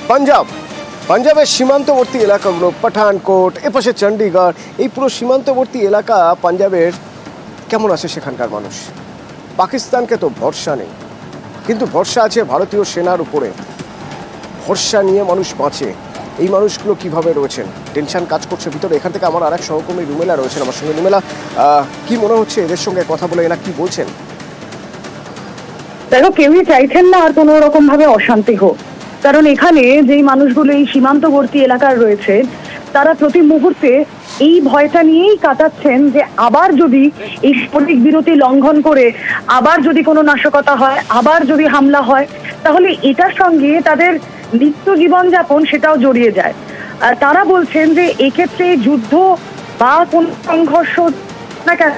পাঞ্জাবের সীমান্তবর্তী এলাকাগুলো, পাঠানকোট, এপাশে চণ্ডীগড়, এই পুরো সীমান্তবর্তী এলাকা পাঞ্জাবের কেমন আছে সেখানকার মানুষ? পাকিস্তানকে তো ভরসা নেই, কিন্তু ভরসা আছে ভারতীয় সেনার উপরে। ভরসা নিয়ে মানুষ বাঁচে। এই মানুষগুলো কিভাবে রয়েছেন, টেনশন কাজ করছে ভিতরে। এখান থেকে আমার আরেক সহকর্মী রুমেলা রয়েছেন আমার সঙ্গে। রুমেলা, কি মনে হচ্ছে এদের সঙ্গে কথা বলে, এরা কি বলছেন? দেখো, কেউই চাইছেন না আর কোনো রকম ভাবে অশান্তি হোক, কারণ এখানে যেই মানুষগুলো এই সীমান্তবর্তী এলাকার রয়েছে তারা প্রতি মুহূর্তে এই ভয়টা নিয়েই কাটাচ্ছেন যে আবার যদি এই সামরিক বিরতি লঙ্ঘন করে আবার যদি কোনো নাশকতা হয়, আবার যদি হামলা হয়, তাহলে এটার সঙ্গে তাদের নিত্য জীবনযাপন সেটাও জড়িয়ে যায়। আর তারা বলছেন যে এক্ষেত্রে যুদ্ধ বা কোন সংঘর্ষ না কেন,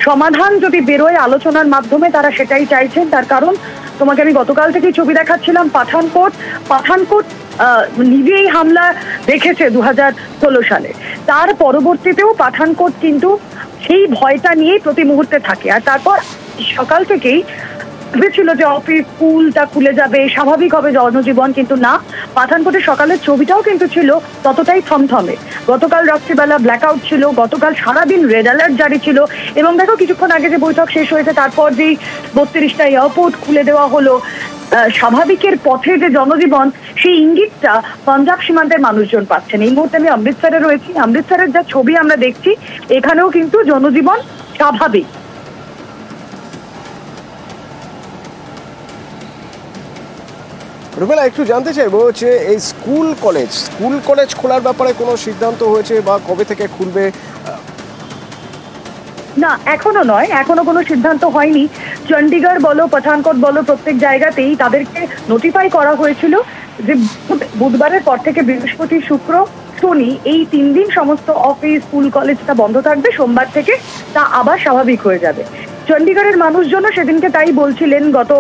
সমাধান যদি বেরোয় আলোচনার মাধ্যমে, তারা সেটাই চাইছেন। তার কারণ তোমাকে আমি গতকাল থেকেই ছবি দেখাচ্ছিলাম, পাঠানকোট নিজেই হামলা দেখেছে 2016 সালে। তার পরবর্তীতেও পাঠানকোট কিন্তু সেই ভয়টা নিয়েই প্রতি মুহূর্তে থাকে। আর তারপর সকাল থেকেই ভেবেছিল যে অফিস স্কুলটা খুলে যাবে, স্বাভাবিক হবে জনজীবন, কিন্তু না। পাঠানকোটের সকালের ছবিটাও কিন্তু ছিল ততটাই থমথমে। গতকাল রাত্রিবেলা ব্ল্যাকআউট ছিল, গতকাল সারাদিন রেড অ্যালার্ট জারি ছিল। এবং দেখো, কিছুক্ষণ আগে যে বৈঠক শেষ হয়েছে, তারপর যেই 32টা এয়ারপোর্ট খুলে দেওয়া হলো, স্বাভাবিকের পথে যে জনজীবন, সেই ইঙ্গিতটা পাঞ্জাব সীমান্তের মানুষজন পাচ্ছেন। এই মুহূর্তে আমি অমৃতসরে রয়েছি। অমৃতসরের যা ছবি আমরা দেখছি, এখানেও কিন্তু জনজীবন স্বাভাবিক। রুমেলা, একটু জানতে চাইবো যে এই স্কুল কলেজ খোলার ব্যাপারে কোনো সিদ্ধান্ত হয়েছে বা কবে থেকে খুলবে? না, এখনো নয়, এখনো কোনো সিদ্ধান্ত হয়নি। চণ্ডীগড় বলো, পাঠানকোট বলো, প্রত্যেক জায়গাতেই তাদেরকে নোটিফাই করা হয়েছিল যে বুধবারের পর থেকে বৃহস্পতি, শুক্র, শনি, এই 3 দিন সমস্ত অফিস স্কুল কলেজটা বন্ধ থাকবে। সোমবার থেকে তা আবার স্বাভাবিক হয়ে যাবে। চণ্ডীগড়ের মানুষজনও সেদিনকে তাই বলছিলেন গত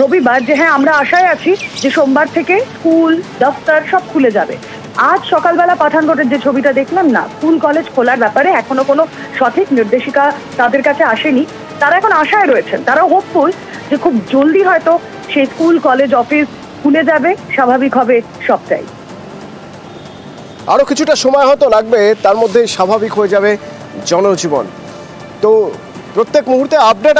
রবিবার, যে হ্যাঁ, আমরা আশায় আছি যে সোমবার থেকে স্কুল দফতর সব খুলে যাবে। আজ সকালবেলা পাঠানকোটের যে ছবিটা দেখলাম, না, স্কুল কলেজ খোলার ব্যাপারে এখনো কোনো সঠিক নির্দেশিকা তাদের কাছে আসেনি। তারা এখন আশায় রয়েছেন, তারা হোপফুল যে খুব জলদি হয়তো সেই স্কুল কলেজ অফিস খুলে যাবে, স্বাভাবিক হবে সবটাই। আরো কিছুটা সময় হয়তো লাগবে, তার মধ্যে স্বাভাবিক হয়ে যাবে জনজীবন। তো প্রত্যেক মুহূর্তে আপডেট